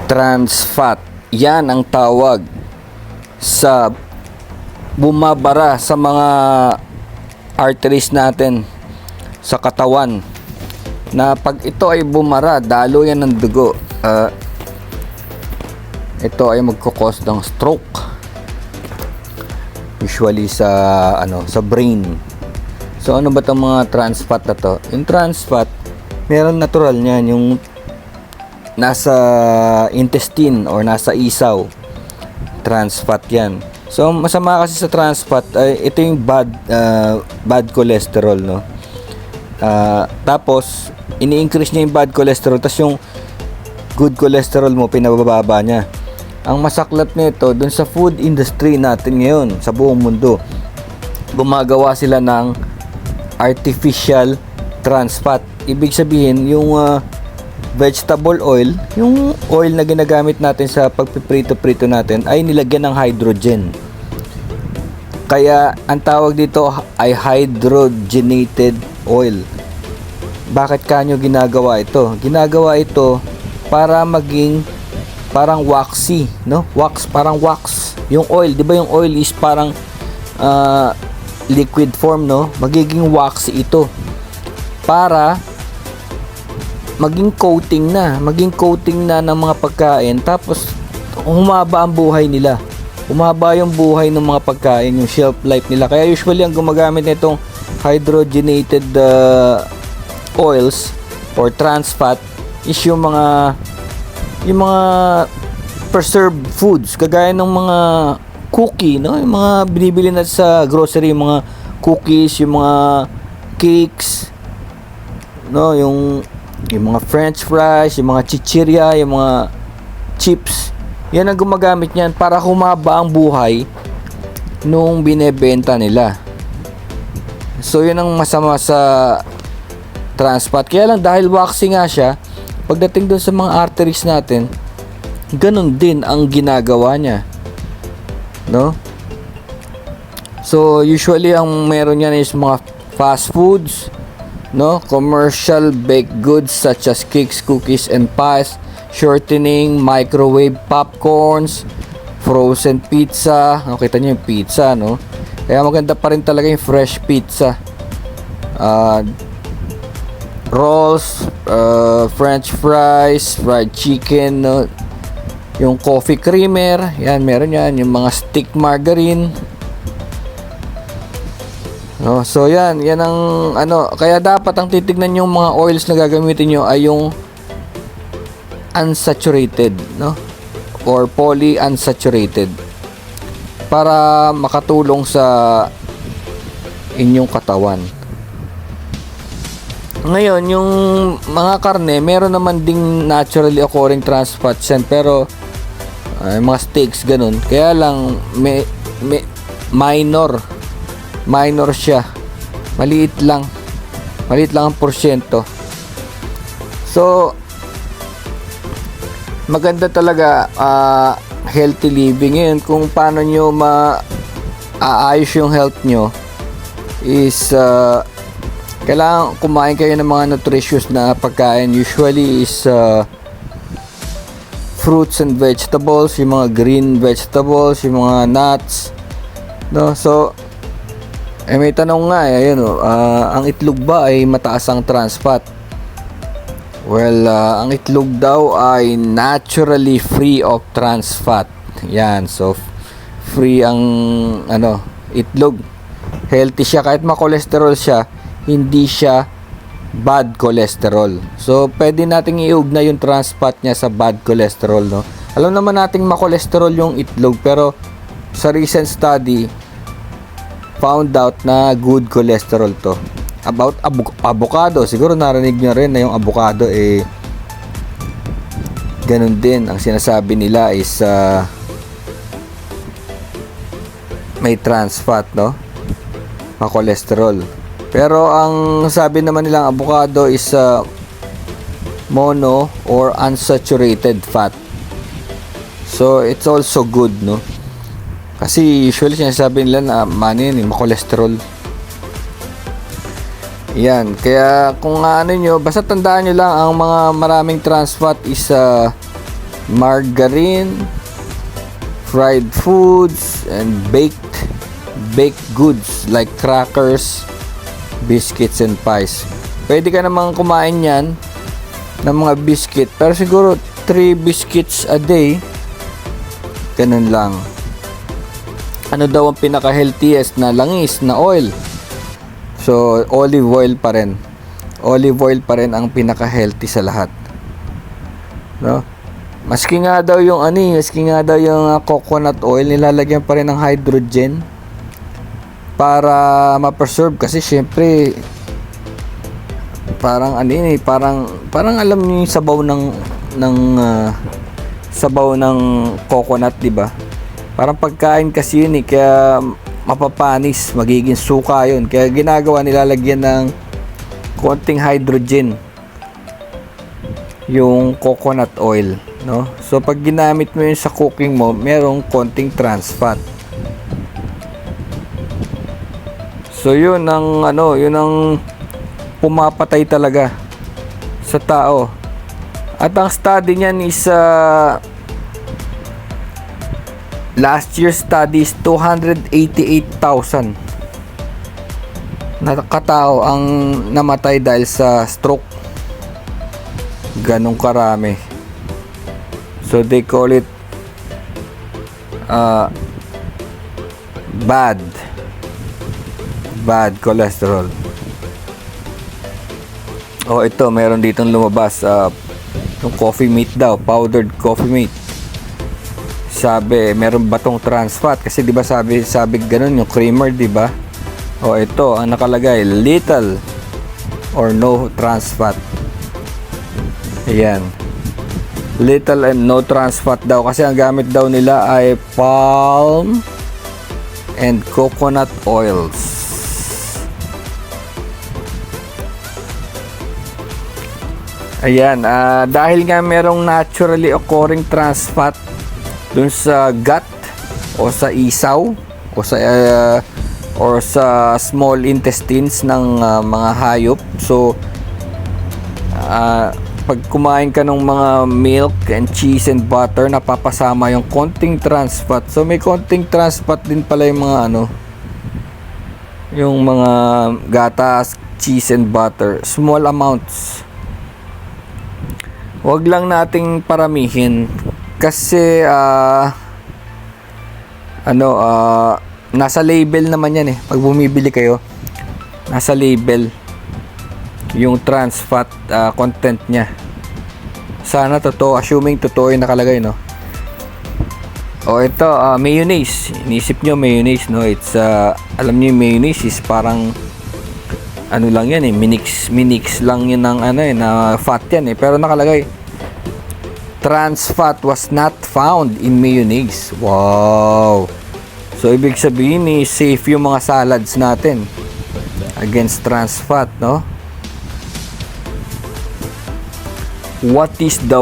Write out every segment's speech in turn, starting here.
Trans fat. Yan ang tawag sa bumabara sa mga arteries natin sa katawan, na pag ito ay bumara, dalo yan ng dugo, ito ay magkukos ng stroke, usually sa sa brain. So ano ba itong mga trans fat na to? Yung trans fat, meron natural niyan, yung nasa intestine or nasa isaw, trans fat yan. So masama kasi sa trans fat ay ito yung bad cholesterol, no? Tapos ini-increase niya yung bad cholesterol, tapos yung good cholesterol mo pinabababa niya. Ang masaklap nito dun sa food industry natin ngayon sa buong mundo, gumagawa sila ng artificial trans fat. Ibig sabihin yung vegetable oil, yung oil na ginagamit natin sa pagpiprito-prito natin, ay nilagyan ng hydrogen. Kaya ang tawag dito ay hydrogenated oil. Bakit kanyo ginagawa ito? Ginagawa ito para maging parang waxy, no? Parang wax. Yung oil, 'di ba yung oil is parang liquid form, no? Magiging waxy ito para maging coating na ng mga pagkain, tapos humaba ang buhay nila. Humaba yung buhay ng mga pagkain, yung shelf life nila. Kaya usually ang gumagamit nitong hydrogenated oils or trans fat is yung mga preserved foods, kagaya ng mga cookie, no? Yung mga binibili natin sa grocery, yung mga cookies, yung mga cakes, no? Yung mga french fries, yung mga chichirya, yung mga chips, yan ang gumagamit niyan para humaba ang buhay nung binebenta nila. So yun ang masama sa trans fat. Kaya lang, dahil waxy nga siya, pagdating dun sa mga arteries natin, ganun din ang ginagawa niya, no? So usually ang meron yan is mga fast foods, no? Commercial baked goods such as cakes, cookies, and pies, shortening, microwave popcorns, frozen pizza. Nakita niyo yung pizza, no? Kaya maganda pa rin talaga yung fresh pizza. Rolls, french fries, fried chicken, no? Yung coffee creamer, yan, meron yan. Yung mga stick margarine, no? So yan ang kaya dapat ang titignan yung mga oils na gagamitin nyo ay yung unsaturated, no? Or polyunsaturated, para makatulong sa inyong katawan. Ngayon, yung mga karne, meron naman ding naturally occurring trans fats yan, pero mga steaks, ganun. Kaya lang minor siya, maliit lang ang porsyento. So maganda talaga healthy living. Ngayon, kung paano nyo maayos yung health nyo is kailangan kumain kayo ng mga nutritious na pagkain. Usually is fruits and vegetables, yung mga green vegetables, yung mga nuts, no? So may tanong nga, ayun, ang itlog ba ay mataas ang trans fat? Well, ang itlog daw ay naturally free of trans fat. Yan, so free ang itlog. Healthy siya, kahit ma-cholesterol siya, hindi siya bad cholesterol. So pwede nating iugnay yung trans fat niya sa bad cholesterol, no? Alam naman nating ma-cholesterol yung itlog, pero sa recent study found out na good cholesterol to. About avocado, siguro narinig nyo rin na yung avocado ganun din. Ang sinasabi nila is may trans fat, no? Ma-cholesterol. Pero ang sabi naman nilang avocado is mono or unsaturated fat. So it's also good, no? Kasi usually sinasabi nila na ma-cholesterol. Yan, kaya kung nyo, basta tandaan nyo lang, ang mga maraming trans fat is margarine, fried foods, and baked goods like crackers, biscuits, and pies. Pwede ka namang kumain yan ng mga biscuit, pero siguro 3 biscuits a day, ganun lang. Ano daw ang pinaka-healthiest na langis na oil? So, olive oil pa rin. Olive oil pa rin ang pinaka-healthy sa lahat. No? Maski nga daw yung coconut oil, nilalagyan pa rin ng hydrogen para ma-preserve, kasi syempre parang parang alam niyo yung sabaw ng coconut, di ba? Parang pagkain kasi yun kaya mapapanis, magiging suka yun. Kaya ginagawa, nilalagyan ng konting hydrogen yung coconut oil, no? So pag ginamit mo yun sa cooking mo, merong konting trans fat. So yun ang pumapatay talaga sa tao. At ang study niyan is last year's study is 288,000 na katao ang namatay dahil sa stroke. Ganong karami. So they call it bad cholesterol. Oh, ito meron ditong lumabas yung coffee mate daw, powdered coffee mate. Sabi meron batong trans fat, kasi 'di ba sabi ganun yung creamer, 'di ba? Oh, ito ang nakalagay, little or no trans fat. Ayan. Little and no trans fat daw, kasi ang gamit daw nila ay palm and coconut oils. Ayan, dahil nga merong naturally occurring trans fat dun sa gut o sa isaw or sa small intestines ng mga hayop. So pag kumain ka ng mga milk and cheese and butter, napapasama yung konting trans fat. So may konting trans fat din pala yung mga yung mga gatas, cheese and butter, small amounts. Huwag lang nating paramihin, kasi nasa label naman yan eh. Pag bumibili kayo, nasa label yung trans fat content nya. Sana totoo, assuming totoo yung nakalagay, no? O ito, mayonnaise. Inisip nyo mayonnaise, no? It's alam niyo yung mayonnaise is parang lang yan eh, minix lang yun ng na fat yan eh. Pero nakalagay, trans fat was not found in mayonnaise. Wow! So ibig sabihin safe yung mga salads natin against trans fat, no? What is the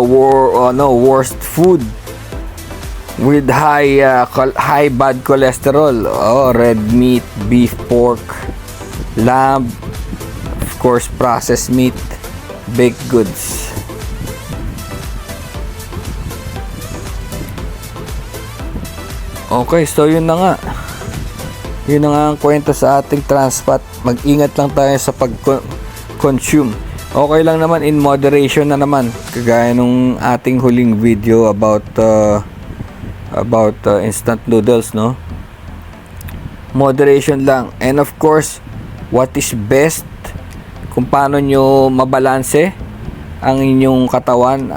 worst food with high bad cholesterol? Oh, red meat, beef, pork, lamb, of course processed meat, baked goods. Okay, so yun na nga ang kwento sa ating trans fat. Mag-ingat lang tayo sa pag-consume. Okay lang naman, in moderation na naman, kagaya nung ating huling video about instant noodles, no? Moderation lang. And of course, what is best, kung paano nyo mabalanse ang inyong katawan,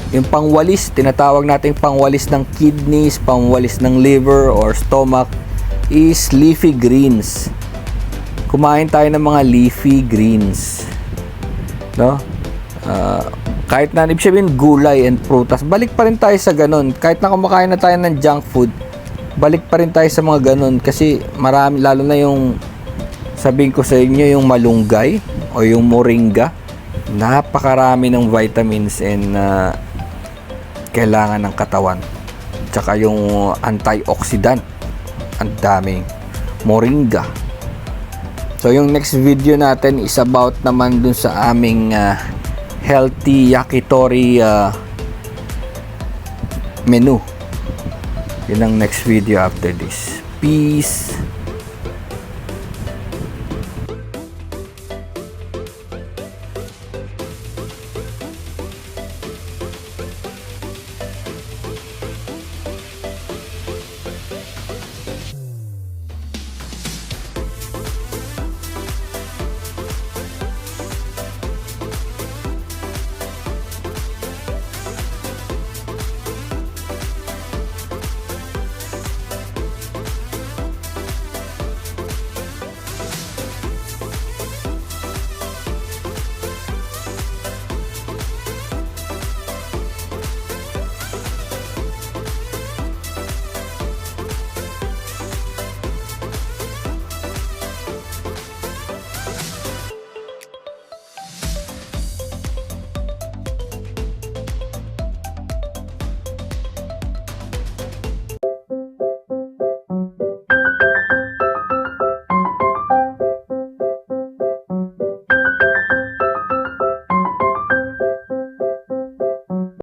yung pangwalis, tinatawag natin pangwalis ng kidneys, pangwalis ng liver or stomach, is leafy greens. Kumain tayo ng mga leafy greens, no? Kahit na ibig sabihin gulay and prutas, balik pa rin tayo sa ganun. Kahit na kumakain na tayo ng junk food, balik pa rin tayo sa mga ganun, kasi marami, lalo na yung sabihin ko sa inyo, yung malunggay o yung moringa, napakarami ng vitamins and kailangan ng katawan. Tsaka yung antioxidant, ang daming moringa. So yung next video natin is about naman dun sa aming healthy yakitori menu. Yun ang next video after this. Peace.